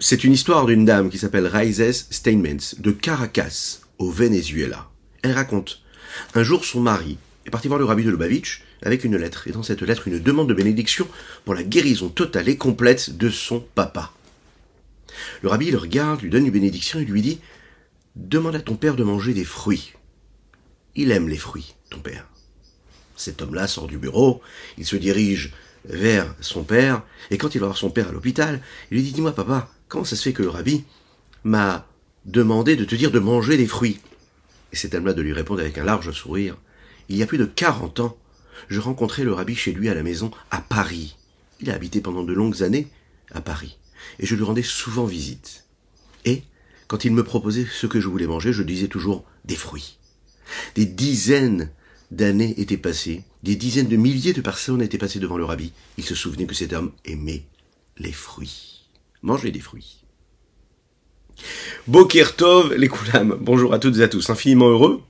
C'est une histoire d'une dame qui s'appelle Raises Steinmetz, de Caracas, au Venezuela. Elle raconte, un jour son mari est parti voir le rabbi de Lubavitch avec une lettre, et dans cette lettre une demande de bénédiction pour la guérison totale et complète de son papa. Le rabbi le regarde, lui donne une bénédiction et lui dit « Demande à ton père de manger des fruits. Il aime les fruits, ton père. » Cet homme-là sort du bureau, il se dirige vers son père, et quand il va voir son père à l'hôpital, il lui dit « Dis-moi papa, comment ça se fait que le rabbi m'a demandé de te dire de manger des fruits ?» Et cet homme-là de lui répondre avec un large sourire « Il y a plus de 40 ans, je rencontrais le rabbi chez lui à la maison à Paris. Il a habité pendant de longues années à Paris, et je lui rendais souvent visite. Et quand il me proposait ce que je voulais manger, je disais toujours des fruits. Des dizaines d'années étaient passées, des dizaines de milliers de personnes étaient passées devant le rabbi. Il se souvenait que cet homme aimait les fruits. Manger des fruits. Boker Tov, les Koulam. Bonjour à toutes et à tous. Infiniment heureux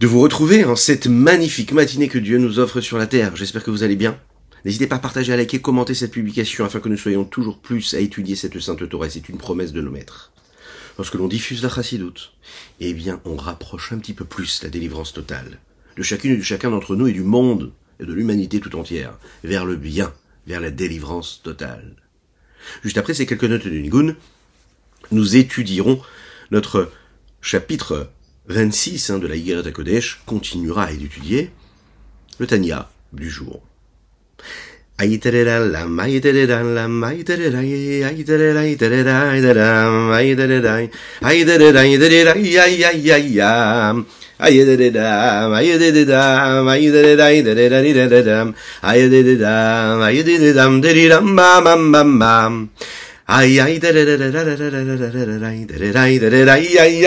de vous retrouver en cette magnifique matinée que Dieu nous offre sur la terre. J'espère que vous allez bien. N'hésitez pas à partager, à liker, commenter cette publication afin que nous soyons toujours plus à étudier cette sainte Torah. C'est une promesse de nos maîtres. Lorsque l'on diffuse la chassidoute, eh bien, on rapproche un petit peu plus la délivrance totale de chacune et de chacun d'entre nous et du monde et de l'humanité tout entière vers le bien, vers la délivrance totale. Juste après ces quelques notes de Nigun, nous étudierons notre chapitre 26 de la Igeret HaKodesh, continuera à étudier le Tanya du jour. Ay ay da da da da da da da da da da ay ay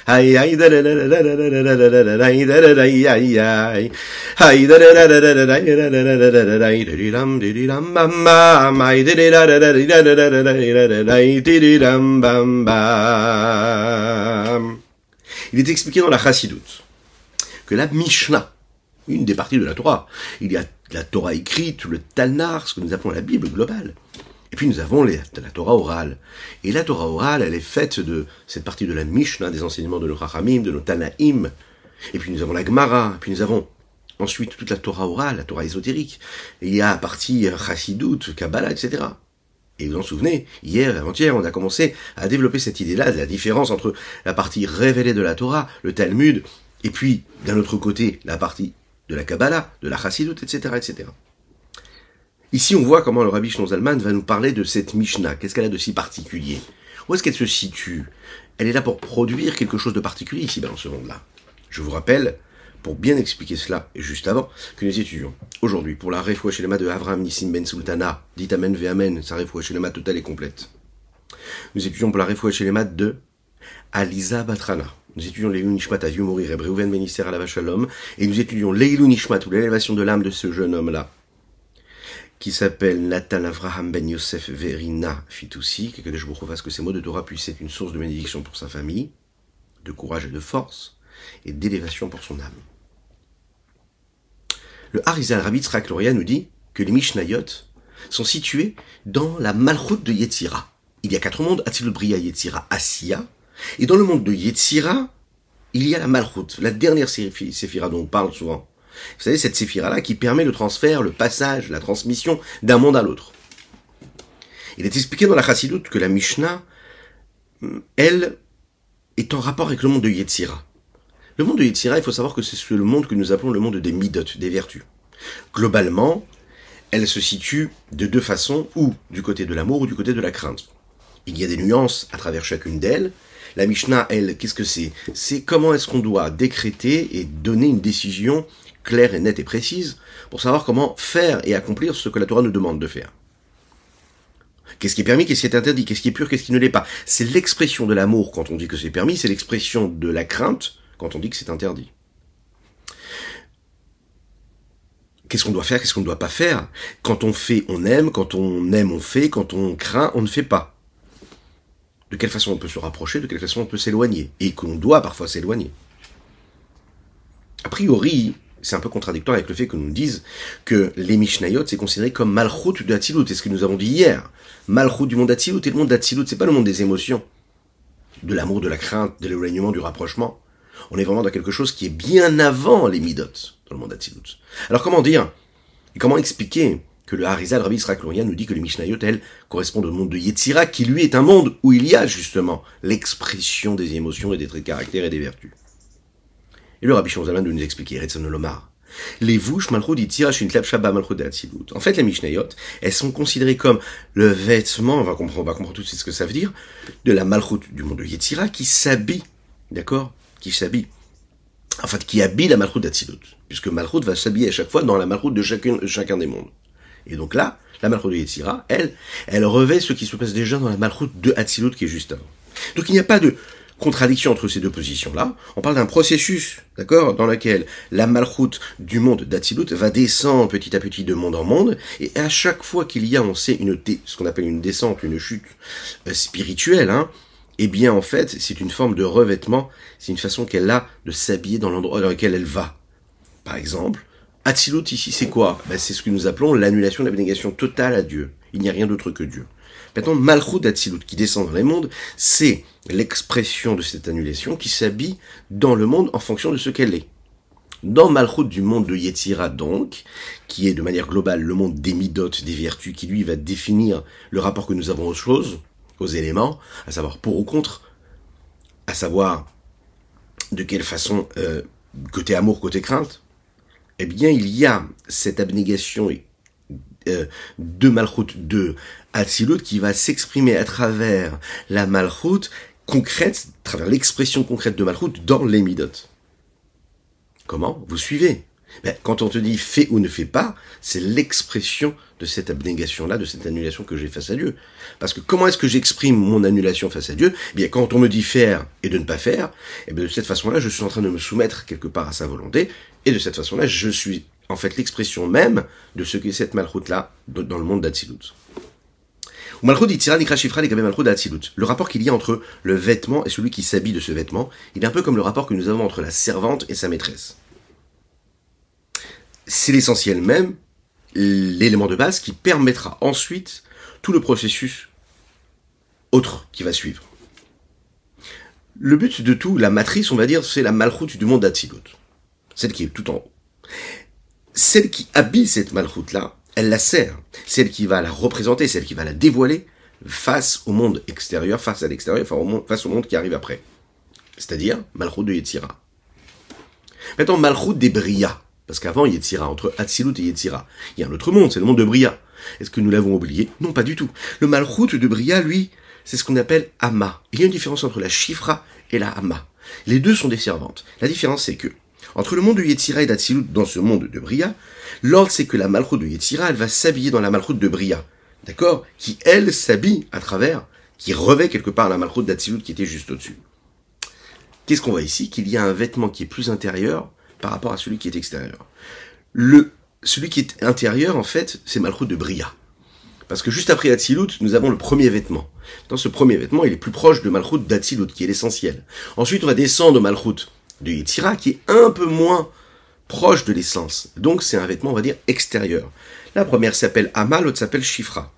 ay ay da da da da da da da da da ay ay ay ay da da da da da da da da diram diram bam bam ay da da da da da da da diram bam bam. Il est expliqué dans la Chassidoute que la Mishnah, une des parties de la Torah, il y a la Torah écrite, le Talmud, ce que nous appelons la Bible globale. Et puis nous avons la Torah orale. Et la Torah orale, elle est faite de cette partie de la Mishnah, des enseignements de nos Chachamim, de nos Tanaïm. Et puis nous avons la Gemara. Et puis nous avons ensuite toute la Torah orale, la Torah ésotérique. Et il y a la partie Chassidoute, Kabbalah, etc. Et vous vous en souvenez, hier et avant-hier, on a commencé à développer cette idée-là, de la différence entre la partie révélée de la Torah, le Talmud, et puis d'un autre côté, la partie de la Kabbalah, de la Chassidoute, etc., etc. Ici, on voit comment le Rabbi Shlomo Zalman va nous parler de cette Mishnah. Qu'est-ce qu'elle a de si particulier? Où est-ce qu'elle se situe? Elle est là pour produire quelque chose de particulier ici, dans ce monde-là. Je vous rappelle, pour bien expliquer cela, et juste avant, que nous étudions aujourd'hui pour la Refoua Shelema de Avraham Nissim Ben Sultana, dit Amen ve Amen, sa Refoua Shelema totale et complète. Nous étudions pour la Refoua Shelema de Aliza Batrana. Nous étudions l'Eilou Nishmat à vieux mourir, et Reuven Ben Isser Alav Shalom, et nous étudions l'Eilou Nishmat, ou l'élévation de l'âme de ce jeune homme-là, qui s'appelle Nathan Avraham Ben Yosef Verina Fitoussi, que je vous fasse que ces mots de Torah puissent être une source de bénédiction pour sa famille, de courage et de force, et d'élévation pour son âme. Le Harizal Rabbi Tzrak Luria nous dit que les Mishnayot sont situés dans la Malchut de Yetzira. Il y a 4 mondes, Atzilut Bria, Yetzira, Asiya, et dans le monde de Yetzira, il y a la Malchut, la dernière séphira dont on parle souvent. Vous savez, cette séphira-là qui permet le transfert, le passage, la transmission d'un monde à l'autre. Il est expliqué dans la Chassidoute que la Mishnah, elle, est en rapport avec le monde de Yetzira. Le monde de Yetzira, il faut savoir que c'est le monde que nous appelons le monde des midot, des vertus. Globalement, elle se situe de 2 façons, ou du côté de l'amour ou du côté de la crainte. Il y a des nuances à travers chacune d'elles. La Mishnah, elle, qu'est-ce que c'est? C'est comment est-ce qu'on doit décréter et donner une décision claire et nette et précise pour savoir comment faire et accomplir ce que la Torah nous demande de faire. Qu'est-ce qui est permis, qu'est-ce qui est interdit, qu'est-ce qui est pur, qu'est-ce qui ne l'est pas. C'est l'expression de l'amour quand on dit que c'est permis, c'est l'expression de la crainte quand on dit que c'est interdit. Qu'est-ce qu'on doit faire, qu'est-ce qu'on ne doit pas faire? Quand on fait, on aime, quand on aime, on fait, quand on craint, on ne fait pas. De quelle façon on peut se rapprocher, de quelle façon on peut s'éloigner, et qu'on doit parfois s'éloigner. A priori, c'est un peu contradictoire avec le fait que nous disent que les Mishnayot, c'est considéré comme Malchut de Hatzilut. C'est ce que nous avons dit hier. Malchut du monde d'Hatzilut, et le monde d'Hatzilut, c'est pas le monde des émotions, de l'amour, de la crainte, de l'éloignement, du rapprochement. On est vraiment dans quelque chose qui est bien avant les Midot, dans le monde d'Hatzilut. Alors comment dire, et comment expliquer que le Harizal, Rabbi Yisraël Luria, nous dit que les Mishnayot, elles, correspondent au monde de Yetzira, qui lui est un monde où il y a justement l'expression des émotions et des traits de caractère et des vertus. Et le Rabbi Shimon Zalman de nous expliquer, Retzon Lomar, les vouches malchut Yetzira shintlab shabba malchut d'Hatzilut. En fait, les Mishnayot, elles sont considérées comme le vêtement, on va comprendre tout de suite ce que ça veut dire, de la malchut du monde de Yetzira qui s'habille, d'accord, qui s'habille. En fait, qui habille la malchut d'Hatzilut, puisque malchut va s'habiller à chaque fois dans la malchut de chacun des mondes. Et donc là, la malchut de Yetzira, elle revêt ce qui se passe déjà dans la malchut de Hatzilut qui est juste avant. Donc il n'y a pas de contradiction entre ces deux positions-là. On parle d'un processus, d'accord, dans lequel la malchut du monde d'Hatzilut va descendre petit à petit de monde en monde, et à chaque fois qu'il y a, on sait, ce qu'on appelle une descente, une chute spirituelle, eh bien en fait, c'est une forme de revêtement, c'est une façon qu'elle a de s'habiller dans l'endroit dans lequel elle va. Par exemple, Hatzilut ici, c'est quoi? C'est ce que nous appelons l'annulation de l'abnégation totale à Dieu. Il n'y a rien d'autre que Dieu. Maintenant, Malchut d'Hatzilut qui descend dans les mondes, c'est l'expression de cette annulation qui s'habille dans le monde en fonction de ce qu'elle est. Dans Malchut du monde de Yetzira donc, qui est de manière globale le monde des midot, des vertus, qui lui va définir le rapport que nous avons aux choses, aux éléments, à savoir pour ou contre, à savoir de quelle façon, côté amour, côté crainte, eh bien, il y a cette abnégation de Malchut de Hatzilut qui va s'exprimer à travers la Malchut concrète, à travers l'expression concrète de Malchut dans les Midot. Comment? Vous suivez? Quand on te dit fais ou ne fais pas, c'est l'expression de cette abnégation-là, de cette annulation que j'ai face à Dieu. Parce que comment est-ce que j'exprime mon annulation face à Dieu? Eh bien, quand on me dit faire et de ne pas faire, eh bien, de cette façon-là, je suis en train de me soumettre quelque part à sa volonté, et de cette façon-là, je suis en fait l'expression même de ce qu'est cette malchut-là dans le monde d'Hatzilut. Malchut Yetzira nikra shifra legabé malchut d'Hatzilut. Le rapport qu'il y a entre le vêtement et celui qui s'habille de ce vêtement, il est un peu comme le rapport que nous avons entre la servante et sa maîtresse. C'est l'essentiel même, l'élément de base qui permettra ensuite tout le processus autre qui va suivre. Le but de tout, la matrice, on va dire, c'est la malchut du monde d'Hatzilut. Celle qui est tout en haut. Celle qui habille cette malchut-là, elle la sert. Celle qui va la représenter, celle qui va la dévoiler face au monde extérieur, face à l'extérieur, face au monde qui arrive après. C'est-à-dire malchut de Yetzira. Maintenant, malchut des Bria. Parce qu'avant, Yetzira, entre Hatzilut et Yetzira, il y a un autre monde, c'est le monde de Bria. Est-ce que nous l'avons oublié? Non, pas du tout. Le malchut de Bria, lui, c'est ce qu'on appelle Amma. Il y a une différence entre la Shifra et la Amma. Les deux sont des servantes. La différence, c'est que, entre le monde de Yetzira et d'Hatzilut dans ce monde de Bria, l'ordre c'est que la malchut de Yetzira, elle va s'habiller dans la malchut de Bria. D'accord? Qui, elle, s'habille à travers, qui revêt quelque part la malchut d'Hatzilut qui était juste au-dessus. Qu'est-ce qu'on voit ici? Qu'il y a un vêtement qui est plus intérieur par rapport à celui qui est extérieur. Celui qui est intérieur, en fait, c'est malchut de Bria. Parce que juste après Hatzilut, nous avons le premier vêtement. Dans ce premier vêtement, il est plus proche de malchut d'Hatzilut, qui est l'essentiel. Ensuite, on va descendre au malchut de Yetzira, qui est un peu moins proche de l'essence. Donc, c'est un vêtement, on va dire, extérieur. La première s'appelle Amma, l'autre s'appelle Shifra.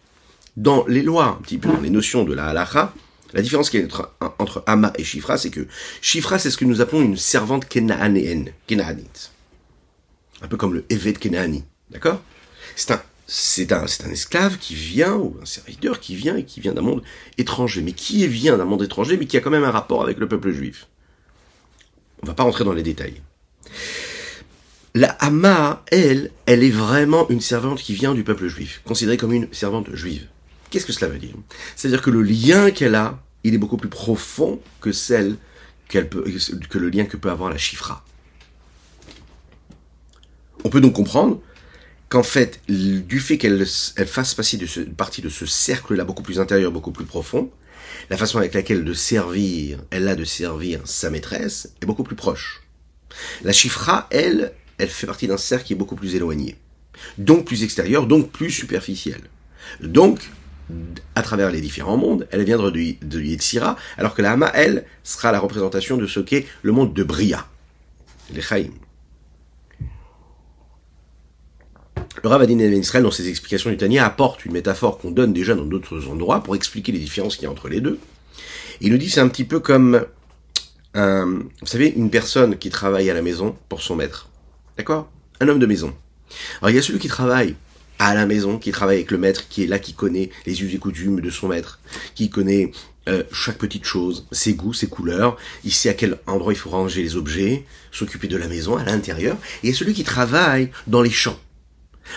Dans les lois, un petit peu dans les notions de la halacha, la différence qu'il y a entre Amma et Shifra, c'est que Shifra, c'est ce que nous appelons une servante kénaanite. Un peu comme le Eved Kénaani. D'accord? C'est un esclave qui vient, ou un serviteur qui vient, et qui vient d'un monde étranger. Mais qui vient d'un monde étranger, mais qui a quand même un rapport avec le peuple juif. On va pas rentrer dans les détails. La Amma, elle est vraiment une servante qui vient du peuple juif, considérée comme une servante juive. Qu'est-ce que cela veut dire? C'est-à-dire que le lien qu'elle a, il est beaucoup plus profond que que le lien que peut avoir la Shifra. On peut donc comprendre qu'en fait, du fait qu'elle fasse partie de ce cercle-là beaucoup plus intérieur, beaucoup plus profond, la façon avec laquelle elle a de servir sa maîtresse est beaucoup plus proche. La Shifra, elle fait partie d'un cercle qui est beaucoup plus éloigné. Donc plus extérieur, donc plus superficiel. Donc, à travers les différents mondes, elle viendra de Yetzira, alors que la Hama, elle, sera la représentation de ce qu'est le monde de Bria, les Chaim. Le Rav Adin Ben Israël, dans ses explications du Tanya, apporte une métaphore qu'on donne déjà dans d'autres endroits pour expliquer les différences qu'il y a entre les deux. Il nous dit c'est un petit peu comme, vous savez, une personne qui travaille à la maison pour son maître. D'accord? Un homme de maison. Alors il y a celui qui travaille à la maison, qui travaille avec le maître, qui est là, qui connaît les us et coutumes de son maître, qui connaît chaque petite chose, ses goûts, ses couleurs, il sait à quel endroit il faut ranger les objets, s'occuper de la maison à l'intérieur. Et il y a celui qui travaille dans les champs.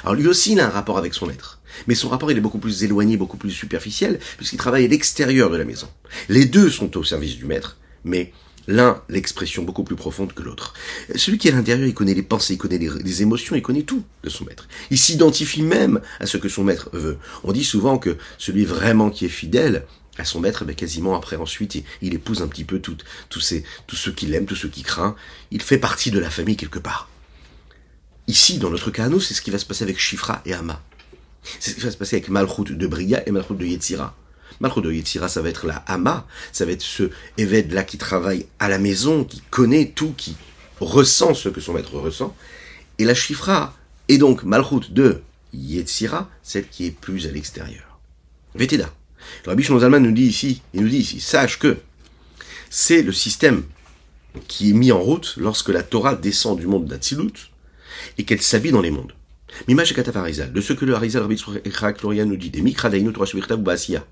Alors lui aussi, il a un rapport avec son maître. Mais son rapport, il est beaucoup plus éloigné, beaucoup plus superficiel, puisqu'il travaille à l'extérieur de la maison. Les deux sont au service du maître, mais l'un, l'expression beaucoup plus profonde que l'autre. Celui qui est à l'intérieur, il connaît les pensées, il connaît les émotions, il connaît tout de son maître. Il s'identifie même à ce que son maître veut. On dit souvent que celui vraiment qui est fidèle à son maître, quasiment après ensuite, il épouse un petit peu tous ceux qu'il aime, tous ceux qu'il craint. Il fait partie de la famille quelque part. Ici, dans notre cas à nous, c'est ce qui va se passer avec Shifra et Hama. C'est ce qui va se passer avec Malchut de Bria et Malchut de Yetzira. Malchut de Yetzira, ça va être la Hama, ça va être ce Éved-là qui travaille à la maison, qui connaît tout, qui ressent ce que son maître ressent. Et la Shifra, et donc Malchut de Yetzira, celle qui est plus à l'extérieur. Vétéda. Le Rabbi Shlomo Zalman nous dit ici, sache que c'est le système qui est mis en route lorsque la Torah descend du monde d'Atzilut et qu'elle s'habille dans les mondes. Mimach et Katav Arizal, de ce que le Arizal, Rabbi Yitzchak Luria nous dit, des Mikra Dainu Torah Shebirtav ou Ba'asiya,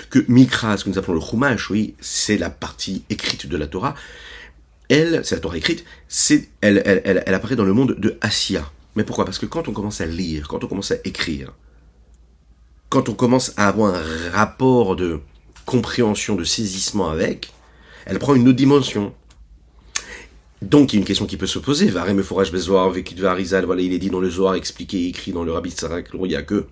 que Mikra, ce que nous appelons le Chumash, oui, c'est la partie écrite de la Torah, c'est la Torah écrite, elle apparaît dans le monde de Asiya. Mais pourquoi? Parce que quand on commence à lire, quand on commence à écrire, quand on commence à avoir un rapport de compréhension, de saisissement avec, elle prend une autre dimension. Donc, il y a une question qui peut se poser. Varé me forage bezoar, vekidva arizal, voilà, il est dit dans le Zohar, expliqué, écrit dans le Rabbi Tzadok, il n'y a que.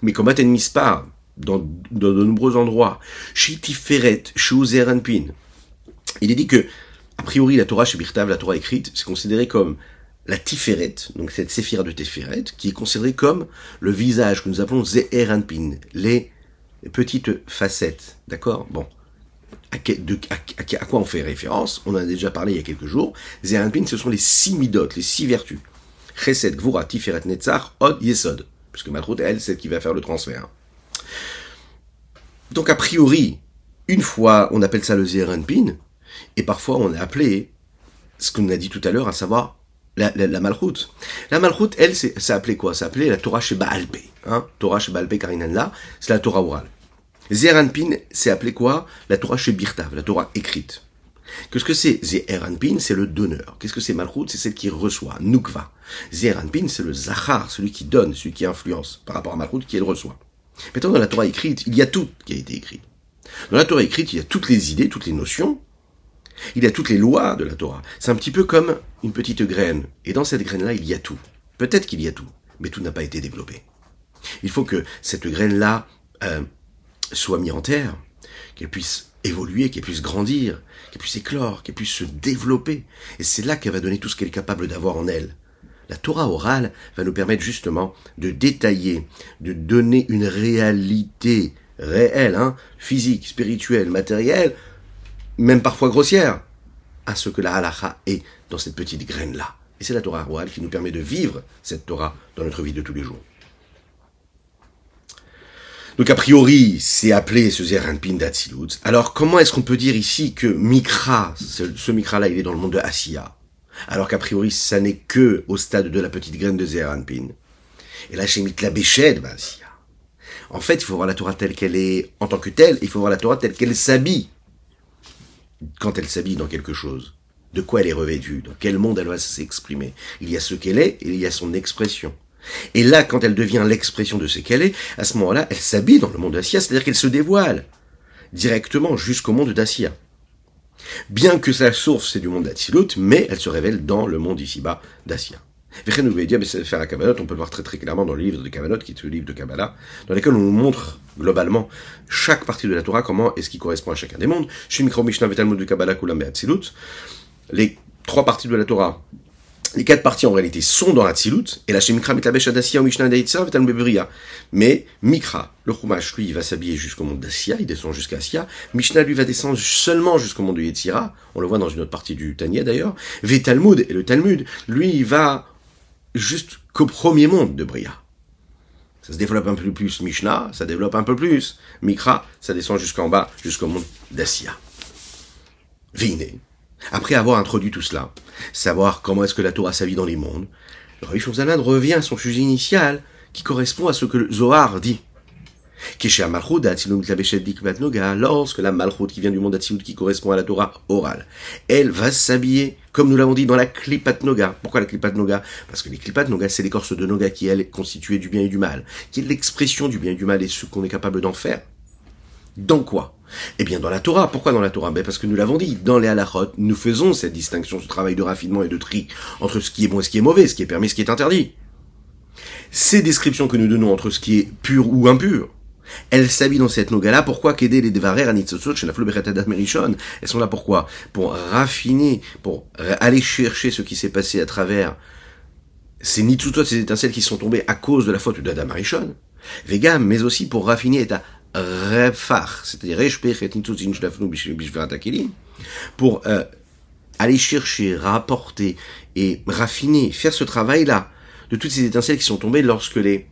Mais comme Aten Mispar, dans de nombreux endroits, chez Tiferet, chez Uzeranpin, il est dit que, a priori, la Torah chez Birtav, la Torah écrite, c'est considéré comme la Tiferet, donc cette séphira de Tiferet, qui est considérée comme le visage que nous appelons Zeranpin, les petites facettes. D'accord? Bon. À quoi on fait référence? On en a déjà parlé il y a quelques jours. Zeranpin, ce sont les 6 midot, les 6 vertus. Chesed, Gvura, Tiferet, Netzach, Od, Yesod. Puisque Malchut, elle, c'est celle qui va faire le transfert. Donc, a priori, une fois, on appelle ça le Zeranpin, et parfois, on a appelé ce qu'on a dit tout à l'heure, à savoir la Malchut. La Malchut, elle, ça appelait quoi? Ça appelait la Torah chez Baalpé. Torah chez Baalpé, Karinanla, c'est la Torah orale. Zeranpin, c'est appelé quoi? La Torah chez Birtav, la Torah écrite. Qu'est-ce que c'est? Zeranpin, c'est le donneur. Qu'est-ce que c'est Malchut? C'est celle qui reçoit, Nukva. Zeranpin, c'est le Zachar, celui qui donne, celui qui influence, par rapport à Malchut, qui elle reçoit. Maintenant, dans la Torah écrite, il y a tout qui a été écrit. Dans la Torah écrite, il y a toutes les idées, toutes les notions, il y a toutes les lois de la Torah. C'est un petit peu comme une petite graine. Et dans cette graine-là, il y a tout. Peut-être qu'il y a tout, mais tout n'a pas été développé. Il faut que cette graine-là soit mise en terre, qu'elle puisse évoluer, qu'elle puisse grandir, qu'elle puisse éclore, qu'elle puisse se développer. Et c'est là qu'elle va donner tout ce qu'elle est capable d'avoir en elle. La Torah orale va nous permettre justement de détailler, de donner une réalité réelle, physique, spirituelle, matérielle, même parfois grossière, à ce que la halacha est dans cette petite graine-là. Et c'est la Torah orale qui nous permet de vivre cette Torah dans notre vie de tous les jours. Donc a priori, c'est appelé ce Zeranpin d'Atzilut. Alors comment est-ce qu'on peut dire ici que Mikra, ce Mikra-là, il est dans le monde de Asiya, alors qu'a priori, ça n'est que au stade de la petite graine de Zeranpin. Et là, chez Mitla Béched, Asiya. En fait, il faut voir la Torah telle qu'elle est en tant que telle, il faut voir la Torah telle qu'elle s'habille. Quand elle s'habille dans quelque chose, de quoi elle est revêtue, dans quel monde elle va s'exprimer. Il y a ce qu'elle est et il y a son expression. Et là, quand elle devient l'expression de ce qu'elle est, à ce moment-là, elle s'habille dans le monde d'Asiya, c'est-à-dire qu'elle se dévoile directement jusqu'au monde d'Asiya. Bien que sa source, c'est du monde d'Atzilut, mais elle se révèle dans le monde ici-bas d'Asiya. Faire à Kabbalah, on peut le voir très très clairement dans le livre de Kabbalah, qui est le livre de Kabbalah, dans lequel on nous montre globalement chaque partie de la Torah, comment est-ce qui correspond à chacun des mondes. Shemikra Mishnah Vetalmud de Kabbalah Kulam Be'Atzilut. Les 3 parties de la Torah, les 4 parties en réalité sont dans Atzilut, et la Shemikra Mitlabesh Adasiya ou Mishnah Deitza Vetalmud Be'Bria. Mais Mikra, le Chumash, lui, il va s'habiller jusqu'au monde d'Asiya, il descend jusqu'à Asiya. Mishnah, lui, va descendre seulement jusqu'au monde de Yetzira, on le voit dans une autre partie du Tanya d'ailleurs. Vetalmud, et le Talmud, lui, il va juste qu'au premier monde de Bria. Ça se développe un peu plus Mishnah, ça développe un peu plus Mikra, ça descend jusqu'en bas, jusqu'au monde d'Assia. Vine. Après avoir introduit tout cela, savoir comment est-ce que la Torah s'habille dans les mondes, le Rabbi Shlomo Zalman revient à son sujet initial qui correspond à ce que le Zohar dit. Lorsque la Malchut qui vient du monde d'Atsilut qui correspond à la Torah orale, elle va s'habiller, comme nous l'avons dit, dans la Klipat Noga. Pourquoi la Klipat Noga? Parce que les Klipat Noga, c'est l'écorce de Noga qui, elle, est constituée du bien et du mal, qui est l'expression du bien et du mal et ce qu'on est capable d'en faire. Dans quoi? Eh bien, dans la Torah. Pourquoi dans la Torah? Ben parce que nous l'avons dit, dans les halachot, nous faisons cette distinction, ce travail de raffinement et de tri entre ce qui est bon et ce qui est mauvais, ce qui est permis et ce qui est interdit. Ces descriptions que nous donnons entre ce qui est pur ou impur, elles s'habillent dans cette noga-là. Pourquoi qu'aider les devarer anitzotzot chez la flobechatadam merishon? Elles sont là pourquoi? Pour raffiner, pour aller chercher ce qui s'est passé à travers ces nitzotzot, ces étincelles qui sont tombées à cause de la faute d'Adam Arishon. Vegam, mais aussi pour raffiner et à refar, c'est-à-dire pour aller chercher, rapporter et raffiner, faire ce travail-là de toutes ces étincelles qui sont tombées lorsque les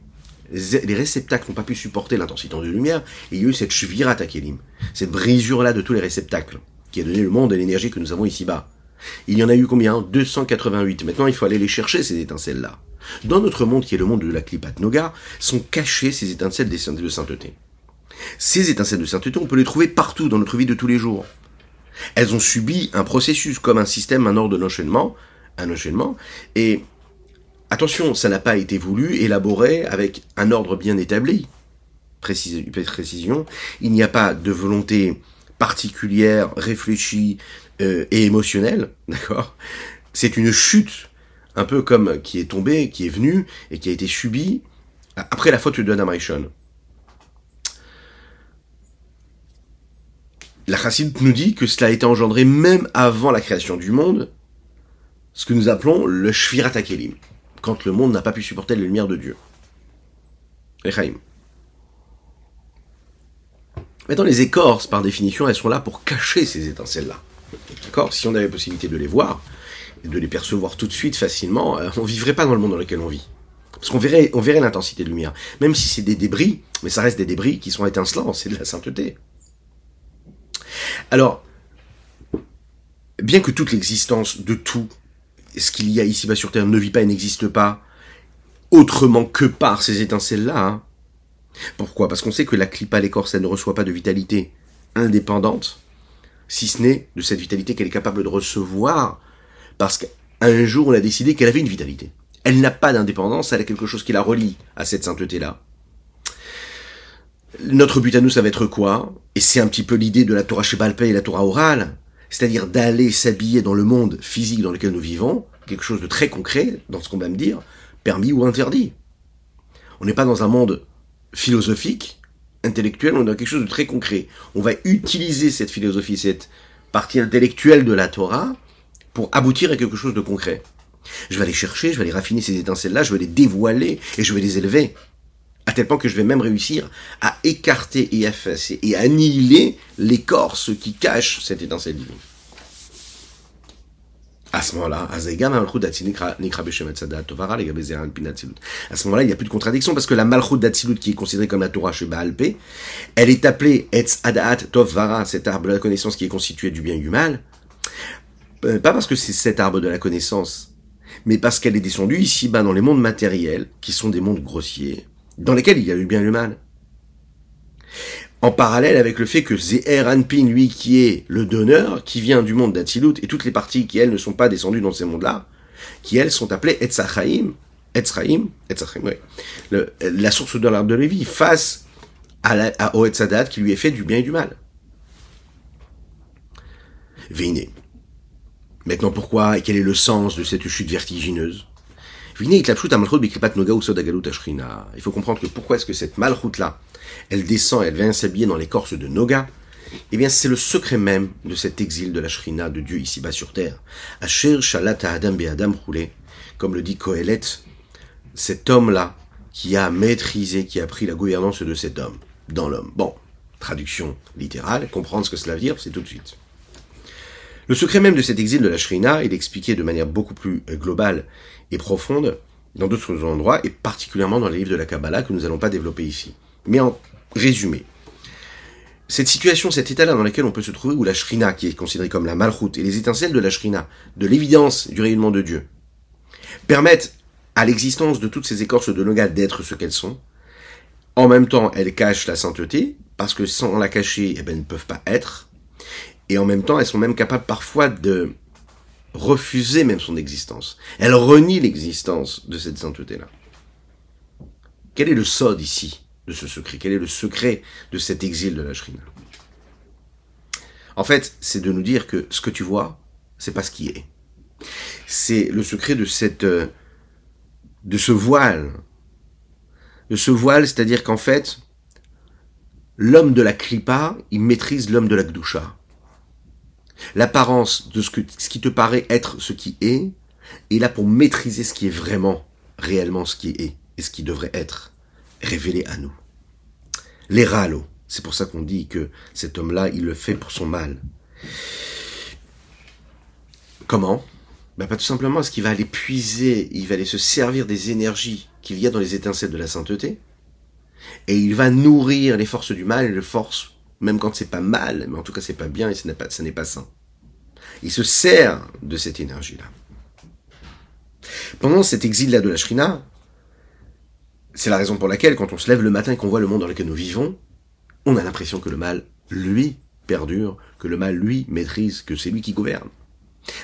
réceptacles n'ont pas pu supporter l'intensité de lumière, et il y a eu cette shvirat hakelim, cette brisure-là de tous les réceptacles, qui a donné le monde et l'énergie que nous avons ici-bas. Il y en a eu combien? 288. Maintenant, il faut aller les chercher, ces étincelles-là. Dans notre monde, qui est le monde de la Klipat Noga, sont cachées ces étincelles de sainteté. Ces étincelles de sainteté, on peut les trouver partout dans notre vie de tous les jours. Elles ont subi un processus, comme un système, un ordre d'enchaînement, et attention, ça n'a pas été voulu, élaboré avec un ordre bien établi. Précision, il n'y a pas de volonté particulière, réfléchie et émotionnelle, d'accord? C'est une chute, un peu comme qui est tombée, qui est venue et qui a été subie après la faute de Adam Arishon. La Chassidut nous dit que cela a été engendré même avant la création du monde, ce que nous appelons le Shvirat HaKelim, quand le monde n'a pas pu supporter la lumière de Dieu. Lechaim. Maintenant, les écorces, par définition, elles sont là pour cacher ces étincelles-là. D'accord? Si on avait la possibilité de les voir, et de les percevoir tout de suite facilement, on ne vivrait pas dans le monde dans lequel on vit. Parce qu'on verrait l'intensité de lumière. Même si c'est des débris, mais ça reste des débris qui sont étincelants, c'est de la sainteté. Alors, bien que toute l'existence de tout, ce qu'il y a ici-bas sur Terre ne vit pas et n'existe pas, autrement que par ces étincelles-là, hein. Pourquoi? Parce qu'on sait que la clipa, l'écorce, elle ne reçoit pas de vitalité indépendante, si ce n'est de cette vitalité qu'elle est capable de recevoir, parce qu'un jour on a décidé qu'elle avait une vitalité. Elle n'a pas d'indépendance, elle a quelque chose qui la relie à cette sainteté-là. Notre but à nous, ça va être quoi? Et c'est un petit peu l'idée de la Torah Sheba'al Peh et la Torah orale, c'est-à-dire d'aller s'habiller dans le monde physique dans lequel nous vivons, quelque chose de très concret, dans ce qu'on va me dire, permis ou interdit. On n'est pas dans un monde philosophique, intellectuel, on est dans quelque chose de très concret. On va utiliser cette philosophie, cette partie intellectuelle de la Torah, pour aboutir à quelque chose de concret. Je vais aller chercher, je vais aller raffiner ces étincelles-là, je vais les dévoiler et je vais les élever. À tel point que je vais même réussir à écarter et effacer et annihiler l'écorce qui cache cette étincelle divine. À ce moment-là, à ce moment-là, il n'y a plus de contradiction parce que la Malchut d'Atsilut, qui est considérée comme la Torah Sheba'al Peh, elle est appelée Etz Adaat Tov Vara, cet arbre de la connaissance qui est constitué du bien et du mal. Pas parce que c'est cet arbre de la connaissance, mais parce qu'elle est descendue ici-bas dans les mondes matériels, qui sont des mondes grossiers, dans lesquels il y a le bien et le mal. En parallèle avec le fait que Zeher Anpin, lui, qui est le donneur, qui vient du monde d'Atsilut, et toutes les parties qui, elles, ne sont pas descendues dans ces mondes-là, qui, elles, sont appelées Etzachaim, ouais, la source de l'arbre de Lévi, face au Etzadat qui lui est fait du bien et du mal. Veiné. Maintenant, pourquoi et quel est le sens de cette chute vertigineuse? Il faut comprendre que pourquoi est-ce que cette malchut-là, elle descend, elle vient s'habiller dans l'écorce de Noga? Eh bien, c'est le secret même de cet exil de la Shrina de Dieu ici-bas sur terre. Asher shalat ha'adam be'adam roulé, comme le dit Kohelet, cet homme-là qui a maîtrisé, qui a pris la gouvernance de cet homme, dans l'homme. Bon, traduction littérale, comprendre ce que cela veut dire, c'est tout de suite. Le secret même de cet exil de la Shrina, il est expliqué de manière beaucoup plus globale et profonde dans d'autres endroits, et particulièrement dans les livres de la Kabbalah que nous n'allons pas développer ici. Mais en résumé, cette situation, cet état-là dans lequel on peut se trouver, où la Shrina, qui est considérée comme la Malchut, et les étincelles de la Shrina, de l'évidence du rayonnement de Dieu, permettent à l'existence de toutes ces écorces de Noga d'être ce qu'elles sont. En même temps, elles cachent la sainteté, parce que sans la cacher, elles ne peuvent pas être. Et en même temps, elles sont même capables parfois de refuser même son existence. Elles renient l'existence de cette sainteté-là. Quel est le sod ici de ce secret? Quel est le secret de cet exil de la Shrina? En fait, c'est de nous dire que ce que tu vois, c'est pas ce qui est. C'est le secret de ce voile. De ce voile, c'est-à-dire qu'en fait, l'homme de la Klippa, il maîtrise l'homme de la Gdusha. L'apparence de ce qui te paraît être ce qui est là pour maîtriser ce qui est vraiment, réellement ce qui est et ce qui devrait être révélé à nous. Les râlos, c'est pour ça qu'on dit que cet homme-là, il le fait pour son mal. Comment? Pas tout simplement parce qu'il va aller puiser, il va aller se servir des énergies qu'il y a dans les étincelles de la sainteté, et il va nourrir les forces du mal et les forces, même quand c'est pas mal, mais en tout cas c'est pas bien et ce n'est pas sain. Il se sert de cette énergie-là. Pendant cet exil-là de la Shrina, c'est la raison pour laquelle, quand on se lève le matin et qu'on voit le monde dans lequel nous vivons, on a l'impression que le mal, lui, perdure, que le mal, lui, maîtrise, que c'est lui qui gouverne.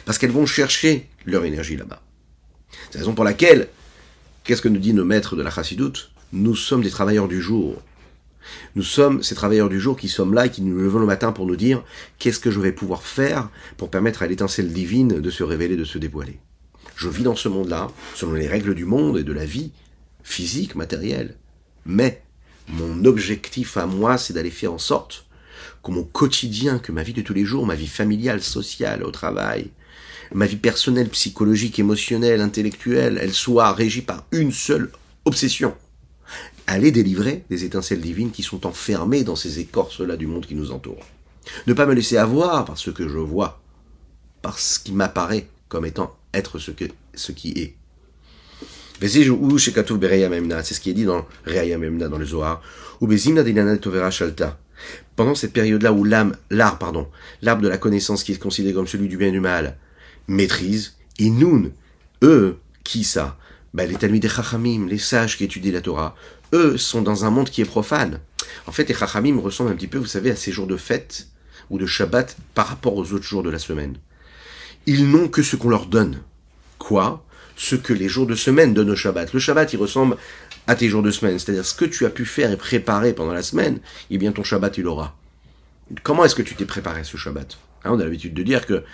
Parce qu'elles vont chercher leur énergie là-bas. C'est la raison pour laquelle, qu'est-ce que nous disent nos maîtres de la Chassidoute? Nous sommes des travailleurs du jour. Nous sommes ces travailleurs du jour qui sommes là et qui nous levons le matin pour nous dire qu'est-ce que je vais pouvoir faire pour permettre à l'étincelle divine de se révéler, de se dévoiler. Je vis dans ce monde-là, selon les règles du monde et de la vie, physique, matérielle. Mais mon objectif à moi, c'est d'aller faire en sorte que mon quotidien, que ma vie de tous les jours, ma vie familiale, sociale, au travail, ma vie personnelle, psychologique, émotionnelle, intellectuelle, elle soit régie par une seule obsession. Aller délivrer des étincelles divines qui sont enfermées dans ces écorces-là du monde qui nous entoure. Ne pas me laisser avoir par ce que je vois, par ce qui m'apparaît comme étant être ce qui est. C'est ce qui est dit dans Re'aya Memna, dans le Zohar. Pendant cette période-là où l'arbre de la connaissance qui est considéré comme celui du bien et du mal, maîtrise, et nous, eux, qui ça? Les Talmidei Chachamim, les sages qui étudient la Torah, eux sont dans un monde qui est profane. En fait, les Chachamim ressemblent un petit peu, vous savez, à ces jours de fête ou de Shabbat par rapport aux autres jours de la semaine. Ils n'ont que ce qu'on leur donne. Quoi? Ce que les jours de semaine donnent au Shabbat. Le Shabbat, il ressemble à tes jours de semaine. C'est-à-dire, ce que tu as pu faire et préparer pendant la semaine, eh bien, ton Shabbat, il aura. Comment est-ce que tu t'es préparé ce Shabbat? On a l'habitude de dire que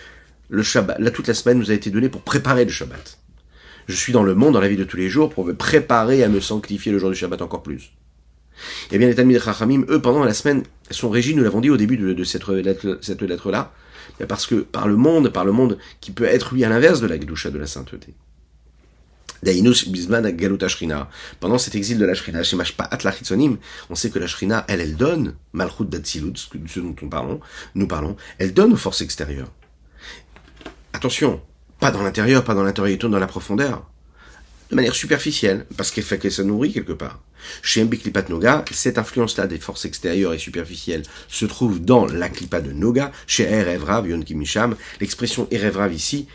le Shabbat, là, toute la semaine nous a été donnée pour préparer le Shabbat. Je suis dans le monde, dans la vie de tous les jours, pour me préparer à me sanctifier le jour du Shabbat encore plus. Eh bien, les Talmidei Chachamim, eux, pendant la semaine, sont régis, nous l'avons dit au début de cette lettre-là, parce que par le monde qui peut être, lui, à l'inverse de la Gdusha, de la sainteté. Dainus Bisman Galut Shrina. Pendant cet exil de la Shrina, chez Mashpa'at la Chitzonim, on sait que la Shrina, elle donne, Malchut d'Atsilut, ce dont nous parlons, elle donne aux forces extérieures. Attention, pas dans l'intérieur, dans la profondeur. De manière superficielle, parce qu'elle fait qu'elle se nourrit quelque part. Chez Mbiklipat Noga, cette influence-là des forces extérieures et superficielles se trouve dans la Klippa de Noga, chez Erev Rav, Yon Kimisham. L'expression Erev Rav ici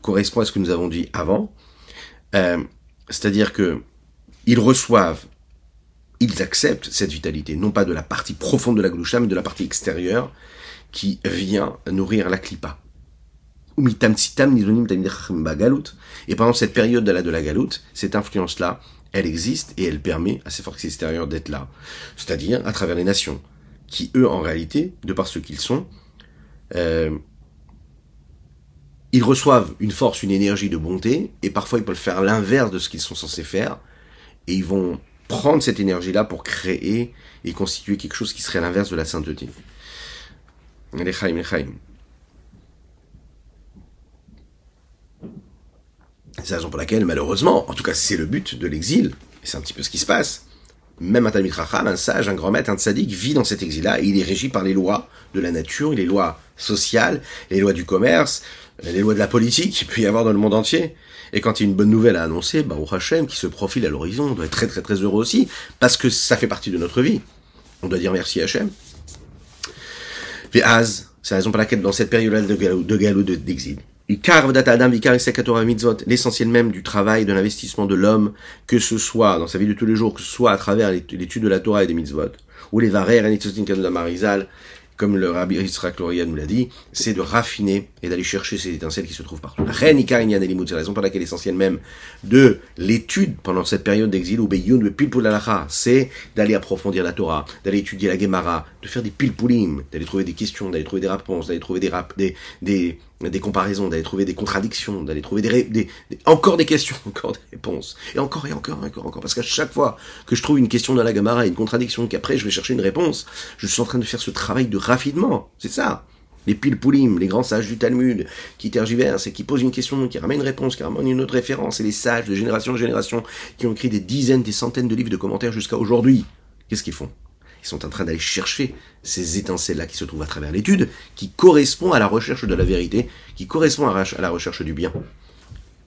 correspond à ce que nous avons dit avant. C'est-à-dire que ils reçoivent, ils acceptent cette vitalité, non pas de la partie profonde de la Gdusha, mais de la partie extérieure qui vient nourrir la Klippa. Et pendant cette période de la galoute, cette influence-là, elle existe et elle permet à ces forces extérieures d'être là. C'est-à-dire à travers les nations, qui eux, en réalité, de par ce qu'ils sont, ils reçoivent une force, une énergie de bonté, et parfois ils peuvent faire l'inverse de ce qu'ils sont censés faire, et ils vont prendre cette énergie-là pour créer et constituer quelque chose qui serait à l'inverse de la sainteté. C'est la raison pour laquelle, malheureusement, en tout cas c'est le but de l'exil, et c'est un petit peu ce qui se passe, même un Talmid Chacham, un sage, un grand maître, un tzaddik vit dans cet exil-là, et il est régi par les lois de la nature et les lois sociales, les lois du commerce, les lois de la politique qu'il peut y avoir dans le monde entier. Et quand il y a une bonne nouvelle à annoncer, Baruch Hashem, qui se profile à l'horizon, on doit être très très très heureux aussi, parce que ça fait partie de notre vie. On doit dire merci Hashem. Ve'az, c'est la raison pour laquelle dans cette période de galou d'exil, l'essentiel même du travail, de l'investissement de l'homme, que ce soit dans sa vie de tous les jours, que ce soit à travers l'étude de la Torah et des mitzvot, ou les varer, comme le Rabbi Yitzhak Luria nous l'a dit, c'est de raffiner et d'aller chercher ces étincelles qui se trouvent partout. C'est la raison pour laquelle l'essentiel même de l'étude pendant cette période d'exil, ou c'est d'aller approfondir la Torah, d'aller étudier la Gemara, de faire des pilpulim, d'aller trouver des questions, d'aller trouver des réponses, d'aller trouver des comparaisons, d'aller trouver des contradictions, d'aller trouver encore des questions, encore des réponses, et encore, parce qu'à chaque fois que je trouve une question dans la Gemara et une contradiction, qu'après je vais chercher une réponse, je suis en train de faire ce travail de raffinement, c'est ça. Les pilpulim, les grands sages du Talmud, qui tergiversent et qui posent une question, qui ramènent une réponse, qui ramènent une autre référence, et les sages de génération en génération, qui ont écrit des dizaines, des centaines de livres de commentaires jusqu'à aujourd'hui. Qu'est-ce qu'ils font? Ils sont en train d'aller chercher ces étincelles-là qui se trouvent à travers l'étude, qui correspondent à la recherche de la vérité, qui correspondent à la recherche du bien,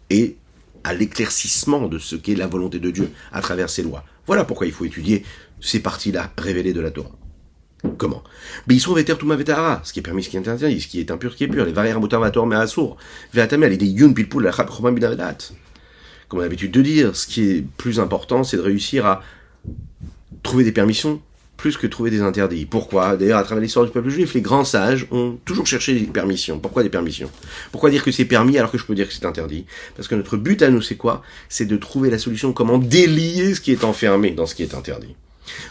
et à l'éclaircissement de ce qu'est la volonté de Dieu à travers ses lois. Voilà pourquoi il faut étudier ces parties-là révélées de la Torah. Comment? Ce qui est permis, ce qui est interdit, ce qui est impur, ce qui est pur, les varières motarvator mais assour, ve'atamel, l'idée yun pilpul la chap chomam bidavedat. Comme on a l'habitude de dire, ce qui est plus important, c'est de réussir à trouver des permissions plus que trouver des interdits. Pourquoi? D'ailleurs, à travers l'histoire du peuple juif, les grands sages ont toujours cherché des permissions. Pourquoi des permissions? Pourquoi dire que c'est permis alors que je peux dire que c'est interdit? Parce que notre but à nous, c'est quoi? C'est de trouver la solution, comment délier ce qui est enfermé dans ce qui est interdit.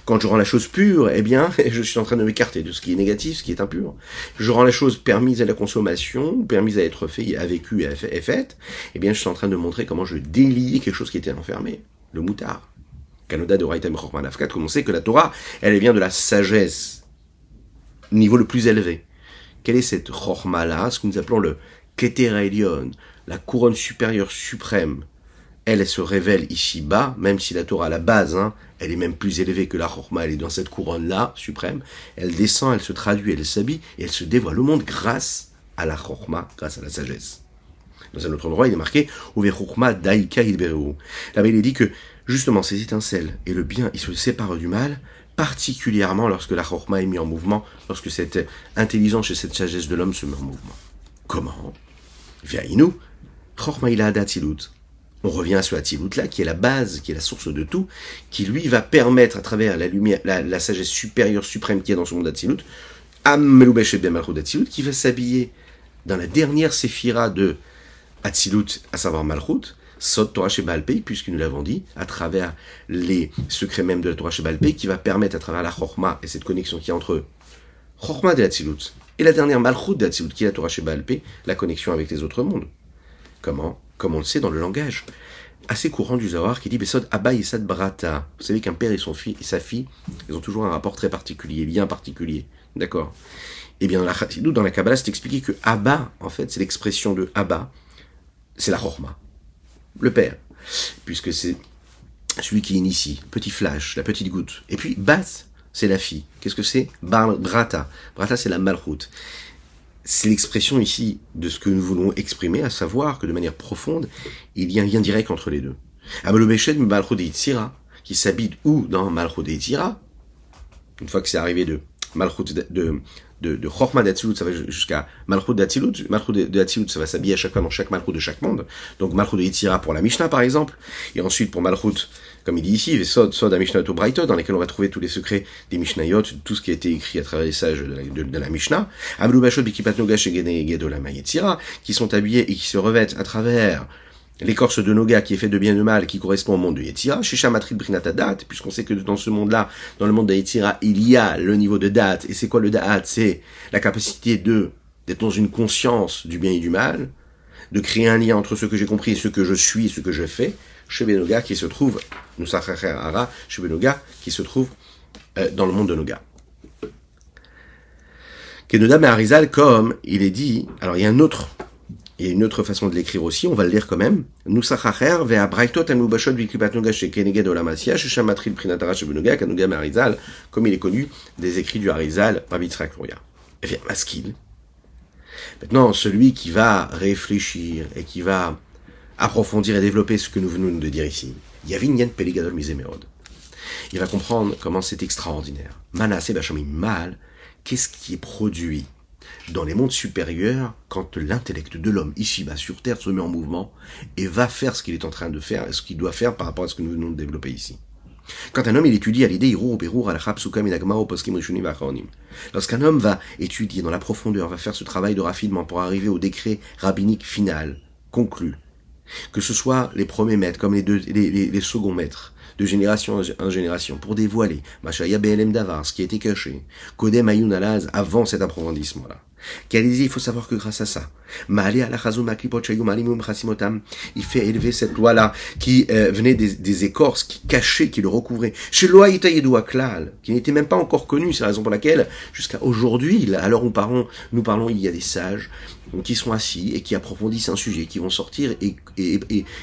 Quand je rends la chose pure, eh bien, je suis en train de m'écarter de ce qui est négatif, ce qui est impur. Je rends la chose permise à la consommation, permise à être fait, à vécu et faite, eh bien, je suis en train de montrer comment je délie quelque chose qui était enfermé. Le moutard. Kanoda de Raïtam Chorma Nafkat, comme on sait que la Torah, elle vient de la sagesse, niveau le plus élevé. Quelle est cette Chorma-là, ce que nous appelons le Keter Elion, la couronne supérieure suprême? Elle se révèle ici-bas, même si la Torah, à la base, elle est même plus élevée que la Chorma, elle est dans cette couronne-là, suprême. Elle descend, elle se traduit, elle s'habille, et elle se dévoile au monde grâce à la Chorma, grâce à la sagesse. Dans un autre endroit, il est marqué « Uve Chorma daika idberu ». Là-bas, il est dit que, justement, ces étincelles et le bien, ils se séparent du mal, particulièrement lorsque la Chorma est mise en mouvement, lorsque cette intelligence et cette sagesse de l'homme se met en mouvement. Comment? Ve'ainu, Chorma ila datzilut. On revient à ce Hatzilut-là, qui est la base, qui est la source de tout, qui lui va permettre, à travers la lumière, la sagesse supérieure, suprême qui est dans ce monde d'Hatzilut, qui va s'habiller dans la dernière séphira de Hatzilut, à savoir Malchut, Sod Torah Sheba'al Pei, puisque nous l'avons dit, à travers les secrets même de la Torah Sheba'al Pei, qui va permettre, à travers la Chorma et cette connexion qui est entre Chorma de Hatzilut et la dernière Malchut de Hatzilut, qui est la Torah Sheba'al Pei, la connexion avec les autres mondes. Comment? Comme on le sait dans le langage assez courant du Zohar qui dit Besod Abba Yesad Brata. Vous savez qu'un père et sa fille, ils ont toujours un rapport très particulier, lien particulier. D'accord? Eh bien, dans la Kabbalah, c'est expliqué que Abba, en fait, c'est l'expression de Abba, c'est la Chorma, le père, puisque c'est celui qui initie, petit flash, la petite goutte. Et puis Bat, c'est la fille. Qu'est-ce que c'est? Brata. Brata, c'est la Malchut. C'est l'expression ici de ce que nous voulons exprimer, à savoir que de manière profonde, il y a un lien direct entre les deux. Amalobeshed Malchut de Yitzira, qui s'habite où dans Malchut de Yitzira, une fois que c'est arrivé de Malchut de Chorma d'Hatzilut, ça va jusqu'à Malchut d'Hatzilut. Malchut d'Hatzilut, ça va s'habiller à chaque fois dans chaque Malchut de chaque monde. Donc Malchut de Yitzira pour la Mishnah par exemple, et ensuite pour Malchut, comme il dit ici, les Sod à Mishnayot Braithot, dans lesquels on va trouver tous les secrets des Mishnayot, tout ce qui a été écrit à travers les sages de la Mishnah, Abdou Bashot Bikipat Nogash et Gedolama Yetzira, qui sont habillés et qui se revêtent à travers l'écorce de Noga qui est fait de bien et de mal, qui correspond au monde de Yetzira, Shisha Matrit Brinata Dat, puisqu'on sait que dans ce monde-là, dans le monde de Yetzira, il y a le niveau de Dat, et c'est quoi le Dat? C'est la capacité d'être dans une conscience du bien et du mal, de créer un lien entre ce que j'ai compris et ce que je suis et ce que je fais, chez Benoga qui se trouve, chez Benoga qui se trouve dans le monde de Noga. Kenoda Meharizal, comme il est dit, alors il y a une autre façon de l'écrire aussi, on va le lire quand même. Nusachacher ve'a Braithot amubashot viklipat Noga chez Keneged Olamasia, chez Shamatril Prinatara chez Benoga, Kenoga Meharizal, comme il est connu des écrits du Harizal, Rabbi Yitzhak Luria. Eh bien, Maskil, Maintenant, celui qui va réfléchir et qui va approfondir et développer ce que nous venons de dire ici, Yavin Yen Peligadol Misemerod, il va comprendre comment c'est extraordinaire. Manasse Bachamim Mal, qu'est-ce qui est produit dans les mondes supérieurs quand l'intellect de l'homme ici-bas sur Terre se met en mouvement et va faire ce qu'il est en train de faire et ce qu'il doit faire par rapport à ce que nous venons de développer ici. Quand un homme il étudie à l'idée lorsqu'un homme va étudier dans la profondeur, va faire ce travail de raffinement pour arriver au décret rabbinique final, conclu, que ce soit les premiers maîtres comme les seconds maîtres, de génération en génération, pour dévoiler Mashaya BLM Davar, ce qui a été caché, Kodem Ayun Alaz, avant cet approfondissement-là. Il faut savoir que grâce à ça, il fait élever cette loi-là qui venait des écorces, qui cachaient, qui le recouvraient. Chez loi qui n'était même pas encore connu, c'est la raison pour laquelle, jusqu'à aujourd'hui, alors nous parlons, il y a des sages qui sont assis et qui approfondissent un sujet, qui vont sortir et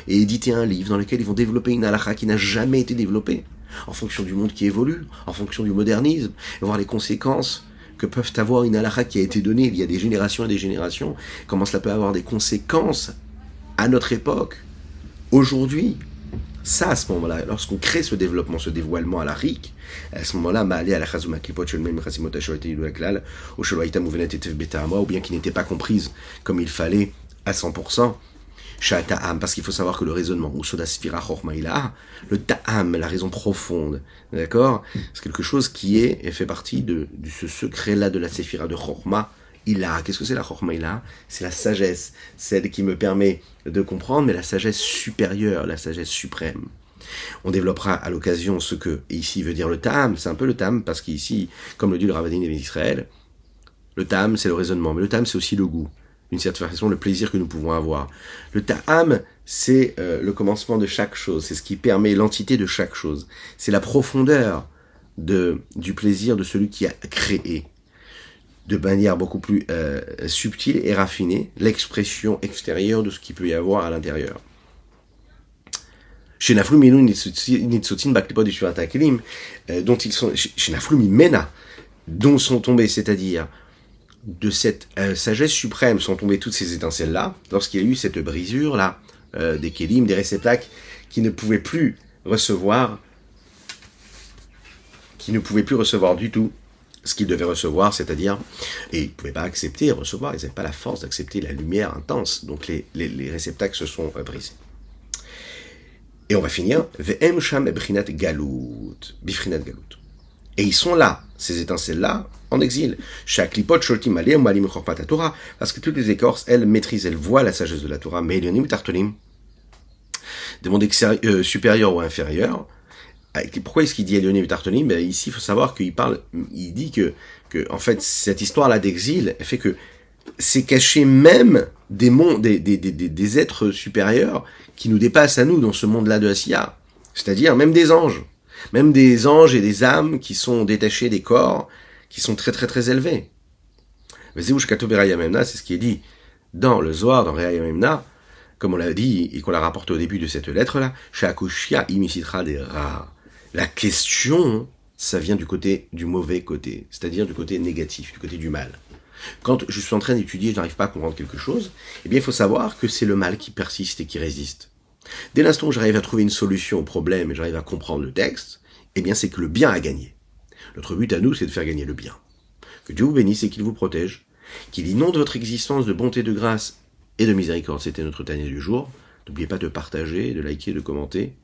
éditer un livre dans lequel ils vont développer une halakha qui n'a jamais été développée, en fonction du monde qui évolue, en fonction du modernisme, et voir les conséquences que peuvent avoir une halakha qui a été donnée il y a des générations et des générations, comment cela peut avoir des conséquences à notre époque, aujourd'hui. Ça, à ce moment-là, lorsqu'on crée ce développement, ce dévoilement à la RIC, à ce moment-là, ou bien qui n'était pas comprise comme il fallait à 100%, parce qu'il faut savoir que le raisonnement, le ta'am, la raison profonde, d'accord, c'est quelque chose qui est et fait partie de ce secret-là de la séphira de Chorma Ila. Qu'est-ce que c'est la Chorma Ila? C'est la sagesse, celle qui me permet de comprendre, mais la sagesse supérieure, la sagesse suprême. On développera à l'occasion ce que ici veut dire le ta'am. C'est un peu le ta'am parce qu'ici, comme le dit le Ravadin d'Israël, le ta'am c'est le raisonnement, mais le ta'am c'est aussi le goût. D'une certaine façon, le plaisir que nous pouvons avoir. Le ta'am, c'est le commencement de chaque chose, c'est ce qui permet l'entité de chaque chose. C'est la profondeur du plaisir de celui qui a créé, de manière beaucoup plus subtile et raffinée, l'expression extérieure de ce qu'il peut y avoir à l'intérieur. Chez Naflu Minu Nitsotin Baklipod et Shurat HaKelim, dont ils sont, chez Naflu Mimena, dont sont tombés, c'est-à-dire de cette sagesse suprême sont tombées toutes ces étincelles-là, lorsqu'il y a eu cette brisure-là, des kélim, des réceptacles, qui ne pouvaient plus recevoir du tout ce qu'ils devaient recevoir, c'est-à-dire, et ils ne pouvaient pas accepter et recevoir, ils n'avaient pas la force d'accepter la lumière intense, donc les réceptacles se sont brisés. Et on va finir, Ve'em Sham Brinat Galut, Bifrinat Galut. Et ils sont là, ces étincelles-là, en exil. Chaque lipot sholtim alem malim chorpat Torah, parce que toutes les écorces, elles maîtrisent, elles voient la sagesse de la Torah, mais elionim tartonim, des mondes supérieurs ou inférieurs. Pourquoi est-ce qu'il dit elionim tartonim? Ben ici, il faut savoir qu'il dit que en fait, cette histoire-là d'exil, elle fait que c'est caché même des mondes, des êtres supérieurs qui nous dépassent à nous dans ce monde-là de Asiya. C'est-à-dire même des anges et des âmes qui sont détachés des corps, qui sont très très très élevés. Mais c'est ce qui est dit dans le Zohar, dans Re'aya Memna, comme on l'a dit et qu'on l'a rapporté au début de cette lettre-là, Shakushia imisitra des ra. La question, ça vient du mauvais côté, c'est-à-dire du côté négatif, du côté du mal. Quand je suis en train d'étudier et je n'arrive pas à comprendre quelque chose, eh bien il faut savoir que c'est le mal qui persiste et qui résiste. Dès l'instant où j'arrive à trouver une solution au problème et j'arrive à comprendre le texte, eh bien c'est que le bien a gagné. Notre but à nous, c'est de faire gagner le bien. Que Dieu vous bénisse et qu'il vous protège, qu'il inonde votre existence de bonté, de grâce et de miséricorde. C'était notre Tania du jour. N'oubliez pas de partager, de liker, de commenter.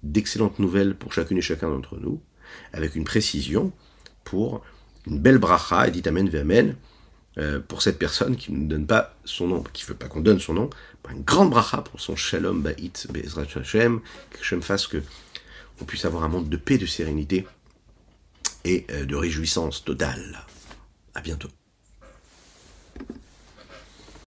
D'excellentes nouvelles pour chacune et chacun d'entre nous, avec une précision pour une belle bracha, et dit Amen ve Amen, pour cette personne qui ne donne pas son nom, qui ne veut pas qu'on donne son nom, une grande bracha pour son shalom ba'it be'ezrat Hashem, que Hashem fasse que on puisse avoir un monde de paix, de sérénité et de réjouissance totale. À bientôt.